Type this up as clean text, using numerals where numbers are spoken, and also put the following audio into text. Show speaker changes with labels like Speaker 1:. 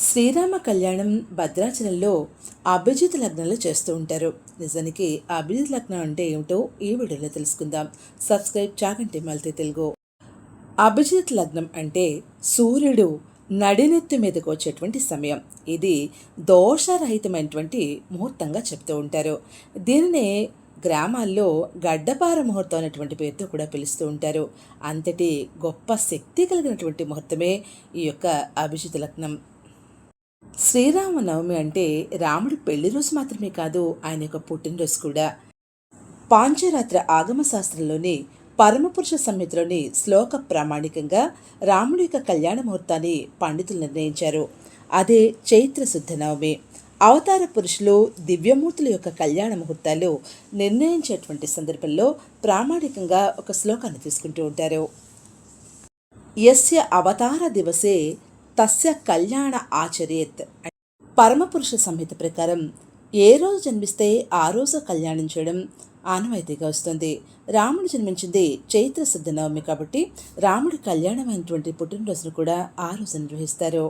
Speaker 1: శ్రీరామ కళ్యాణం భద్రాచలంలో అభిజిత్ లగ్నంలో చేస్తూ ఉంటారు. నిజానికి అభిజిత్ లగ్నం అంటే ఏమిటో ఈ వీడియోలో తెలుసుకుందాం. Subscribe Chaganti multi Telugu. అభిజిత్ లగ్నం అంటే సూర్యుడు నడినెత్తి మీదకు వచ్చేటువంటి సమయం. ఇది దోషరహితమైనటువంటి ముహూర్తంగా చెప్తూ ఉంటారు. దీనినే గ్రామాల్లో గడ్డపార ముహూర్తం అనేటువంటి పేరుతో కూడా పిలుస్తూ ఉంటారు. అంతటి గొప్ప శక్తి కలిగినటువంటి ముహూర్తమే ఈ యొక్క అభిజిత్ లగ్నం. శ్రీరామనవమి అంటే రాముడి పెళ్లి రోజు మాత్రమే కాదు, ఆయన యొక్క పుట్టినరోజు కూడా. పాంచరాత్ర ఆగమ శాస్త్రంలోని పరమపురుష సంహితలోని శ్లోక ప్రామాణికంగా రాముడి యొక్క కళ్యాణ ముహూర్తాన్ని పండితులు నిర్ణయించారు. అదే చైత్ర శుద్ధ నవమి. అవతార పురుషులు దివ్యమూర్తుల యొక్క కళ్యాణ ముహూర్తాలు నిర్ణయించేటువంటి సందర్భంలో ప్రామాణికంగా ఒక శ్లోకాన్ని తీసుకుంటూ ఉంటారు. యస్య అవతార దివసే తస్య కళ్యాణ ఆచరేత్. పరమపురుష సంహిత ప్రకారం ఏ రోజు జన్మిస్తే ఆ రోజు కళ్యాణం చేయడం ఆనవాయితీగా వస్తుంది. రాముడు జన్మించింది చైత్ర శుద్ధ నవమి కాబట్టి రాముడి కళ్యాణమైనటువంటి పుట్టినరోజును కూడా ఆ రోజు నిర్వహిస్తారు.